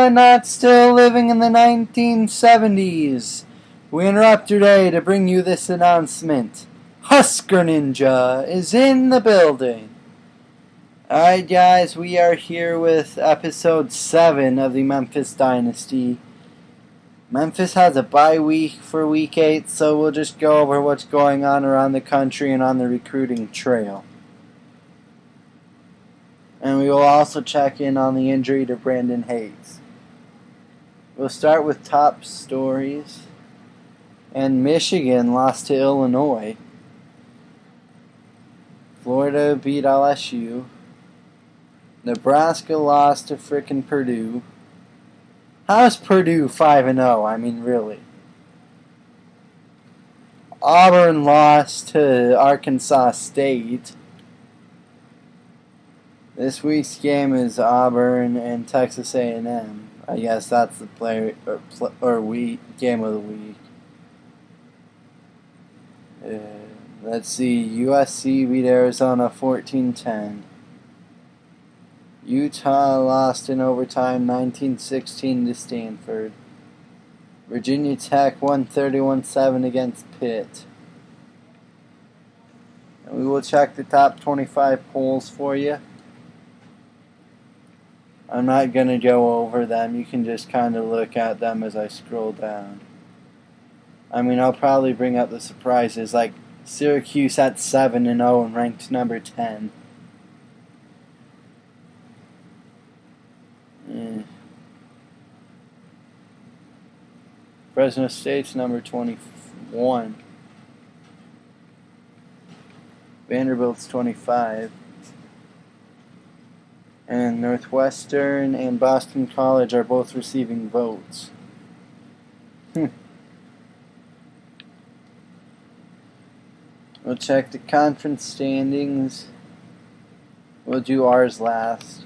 are not still living in the 1970s. We interrupt your day to bring you this announcement. Husker Ninja is in the building. Alright guys, we are here with episode 7 of the Memphis Dynasty. Memphis has a bye week for week 8, so we'll just go over what's going on around the country and on the recruiting trail. And we will also check in on the injury to Brandon Hayes. We'll start with top stories. And Michigan lost to Illinois. Florida beat LSU. Nebraska lost to frickin' Purdue. How's Purdue 5-0? I mean, really. Auburn lost to Arkansas State. This week's game is Auburn and Texas A&M. I guess that's the game of the week. Let's see. USC beat Arizona 14-10. Utah lost in overtime 19-16 to Stanford. Virginia Tech won 31-7 against Pitt. And we will check the top 25 polls for you. I'm not going to go over them. You can just kind of look at them as I scroll down. I mean, I'll probably bring up the surprises, like Syracuse at 7-0 and ranked number 10. Fresno State's number 21. Vanderbilt's 25. And Northwestern and Boston College are both receiving votes. We'll check the conference standings. We'll do ours last.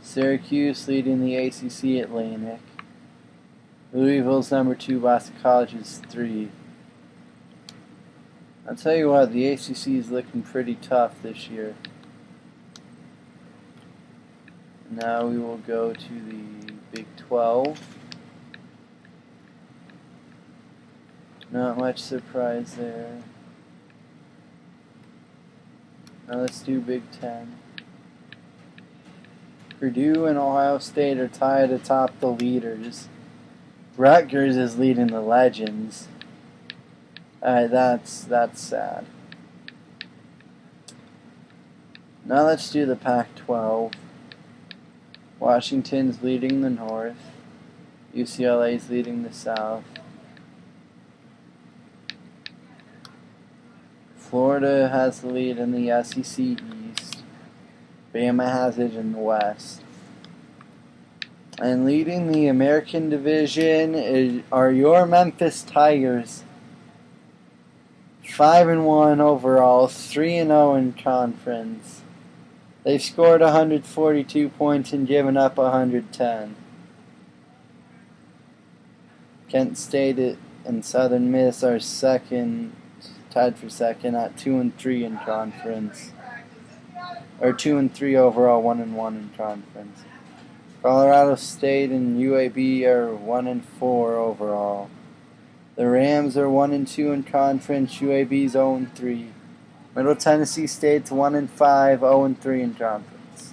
Syracuse leading the ACC Atlantic. Louisville's number 2, Boston College is 3. I'll tell you what, the ACC is looking pretty tough this year. Now we will go to the Big 12. Not much surprise there. Now let's do Big 10. Purdue and Ohio State are tied atop the leaders. Rutgers is leading the Legends. That's sad. Now let's do the Pac-12. Washington's leading the North. UCLA's leading the South. Florida has the lead in the SEC East. Bama has it in the West. And leading the American Division are your Memphis Tigers. 5-1 overall, 3-0 in conference. They've scored 142 points and given up 110. Kent State and Southern Miss are tied for second at 2-3 in conference. Or 2-3 overall, 1-1 in conference. Colorado State and UAB are 1-4 overall. The Rams are 1-2 in conference. UAB's 0-3. Middle Tennessee State's 1-5, 0-3 in conference.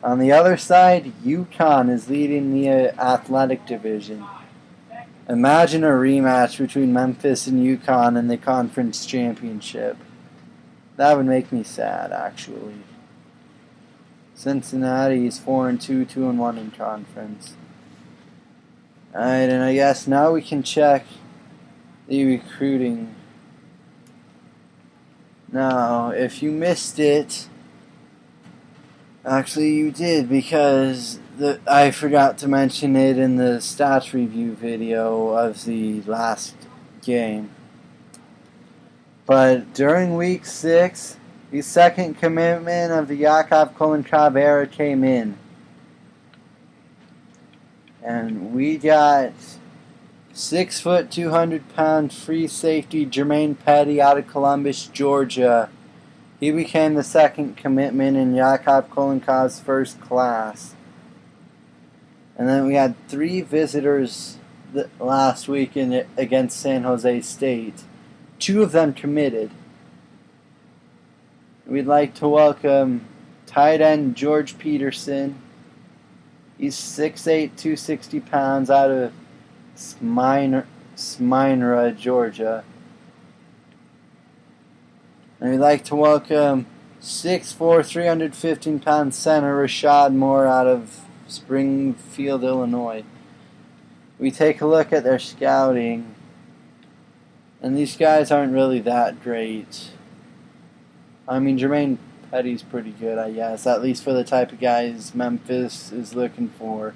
On the other side, UConn is leading the athletic division. Imagine a rematch between Memphis and UConn in the conference championship. That would make me sad, actually. Cincinnati is 4-2, 2-1 in conference. Alright, and I guess now we can check the recruiting. Now, if you missed it, actually you did, because I forgot to mention it in the stats review video of the last game. But during week 6, the second commitment of the Yakov Kolenkov era came in. And we got 6 foot, 200-pound free safety Jermaine Petty out of Columbus, Georgia. He became the second commitment in Yakov Kolenkov's first class. And then we had 3 visitors last week against San Jose State. 2 of them committed. We'd like to welcome tight end George Peterson. He's 6'8", 260 pounds, out of Smyrna, Georgia. And we'd like to welcome 6'4", 315 pound center Rashad Moore out of Springfield, Illinois. We take a look at their scouting, and these guys aren't really that great. I mean, Jermaine Petty's pretty good, I guess, at least for the type of guys Memphis is looking for.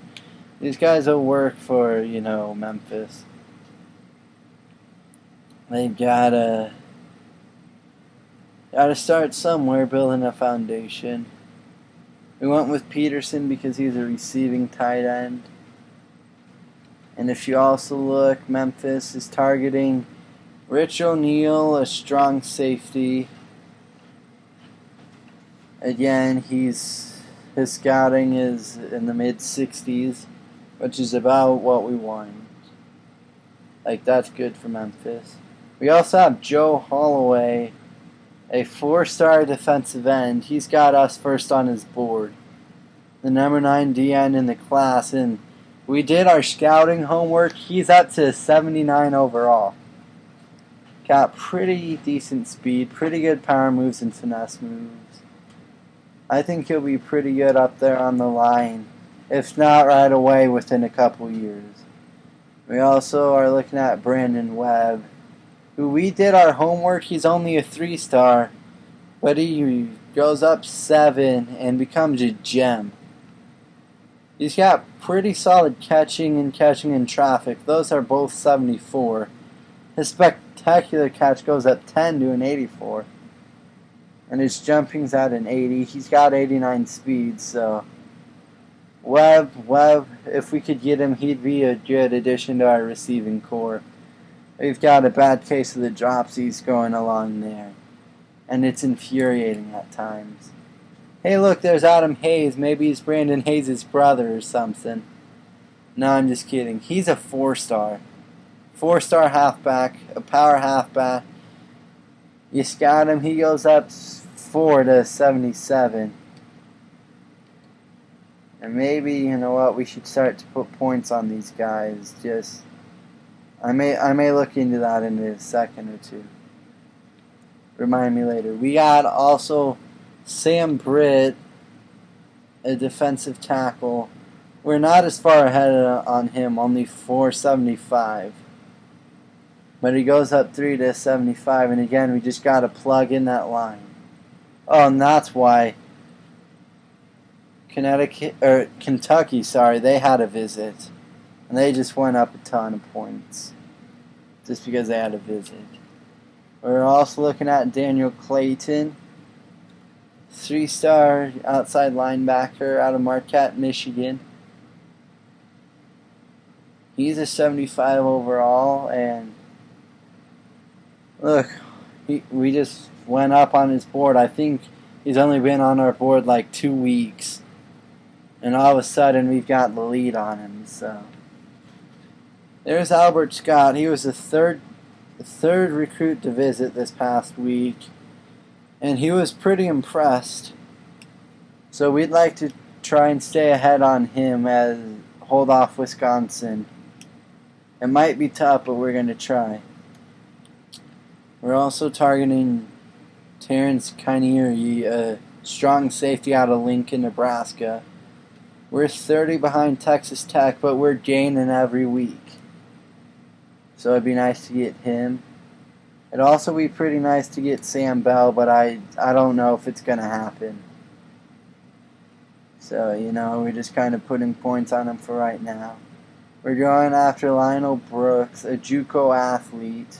These guys will work for, Memphis. They've gotta start somewhere, building a foundation. We went with Peterson because he's a receiving tight end. And if you also look, Memphis is targeting Rich O'Neal, a strong safety. Again, his scouting is in the mid-60s, which is about what we want. Like, that's good for Memphis. We also have Joe Holloway, a 4-star defensive end. He's got us first on his board. The number 9 DN in the class, and we did our scouting homework. He's up to 79 overall. Got pretty decent speed, pretty good power moves and finesse moves. I think he'll be pretty good up there on the line, if not right away within a couple years. We also are looking at Brandon Webb, who we did our homework. He's only a 3-star, but he goes up 7 and becomes a gem. He's got pretty solid catching in traffic. Those are both 74. His spectacular catch goes up 10 to an 84. And his jumping's at an 80. He's got 89 speed, so Webb, if we could get him, he'd be a good addition to our receiving core. We've got a bad case of the dropsies going along there, and it's infuriating at times. Hey, look, there's Adam Hayes. Maybe he's Brandon Hayes' brother or something. No, I'm just kidding. He's a 4-star. 4-star halfback, a power halfback. You scout him, he goes up 4 to 77. And maybe, you know what, we should start to put points on these guys. I may look into that in a second or two. Remind me later. We got also Sam Britt, a defensive tackle. We're not as far ahead on him, only 475. But he goes up 3 to 75, and again, we just got to plug in that line. Oh, and that's why Kentucky, they had a visit. And they just went up a ton of points. Just because they had a visit. We're also looking at Daniel Clayton, 3-star outside linebacker out of Marquette, Michigan. He's a 75 overall, and look, we just went up on his board. I think he's only been on our board like 2 weeks, and all of a sudden we've got the lead on him. So there's Albert Scott. He was the third recruit to visit this past week, and he was pretty impressed. So we'd like to try and stay ahead on him as hold off Wisconsin. It might be tough, but we're going to try. We're also targeting Terrence Kainieri, a strong safety out of Lincoln, Nebraska. We're 30 behind Texas Tech, but we're gaining every week. So it'd be nice to get him. It'd also be pretty nice to get Sam Bell, but I don't know if it's going to happen. So, we're just kind of putting points on him for right now. We're going after Lionel Brooks, a JUCO athlete.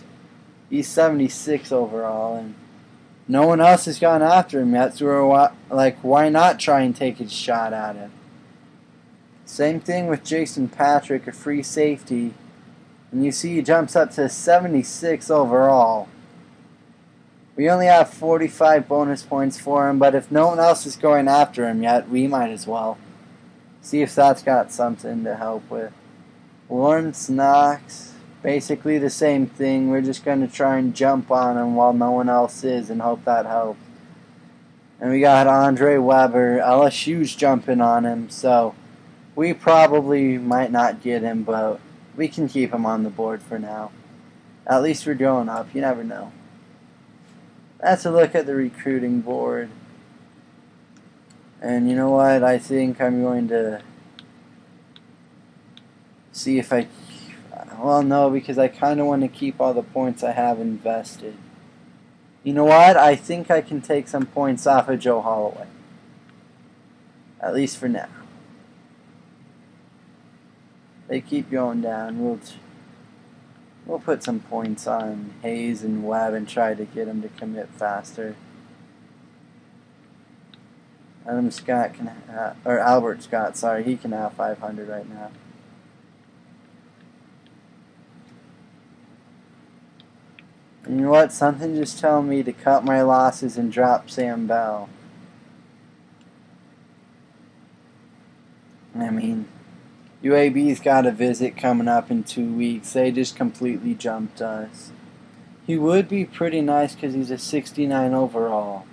He's 76 overall, and no one else has gone after him yet, so we're like, why not try and take a shot at him? Same thing with Jason Patrick, a free safety. And you see he jumps up to 76 overall. We only have 45 bonus points for him, but if no one else is going after him yet, we might as well. See if that's got something to help with. Lawrence Knox, basically the same thing. We're just going to try and jump on him while no one else is and hope that helps. And we got Andre Weber. LSU's jumping on him, so we probably might not get him, but we can keep him on the board for now. At least we're going up. You never know. That's a look at the recruiting board. And you know what? I think I'm going to see if I... Well, no, because I kind of want to keep all the points I have invested. You know what? I think I can take some points off of Joe Holloway. At least for now. They keep going down. We'll put some points on Hayes and Webb and try to get them to commit faster. Adam Scott can have, or Albert Scott, sorry, he can have 500 right now. And you know what? Something just telling me to cut my losses and drop Sam Bell. I mean, UAB's got a visit coming up in 2 weeks. They just completely jumped us. He would be pretty nice because he's a 69 overall.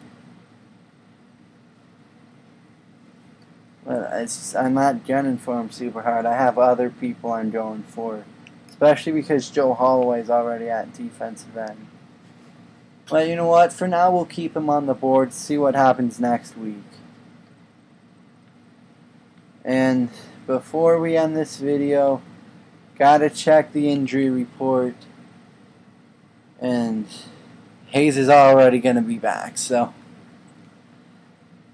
But I'm not gunning for him super hard. I have other people I'm going for. Especially because Joe Holloway's already at defensive end. But you know what? For now, we'll keep him on the board. See what happens next week. And before we end this video, gotta check the injury report. And Hayes is already going to be back. So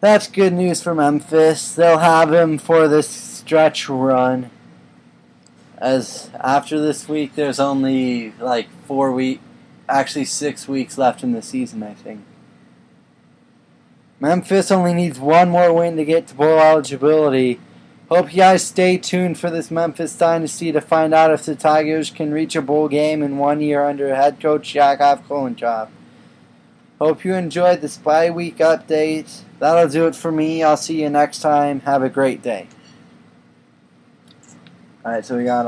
that's good news for Memphis. They'll have him for this stretch run. As after this week, there's only like 6 weeks left in the season, I think. Memphis only needs one more win to get to bowl eligibility. Hope you guys stay tuned for this Memphis Dynasty to find out if the Tigers can reach a bowl game in 1 year under head coach Yakov Kolenchov. Hope you enjoyed this bye-week update. That'll do it for me. I'll see you next time. Have a great day. Alright, so we got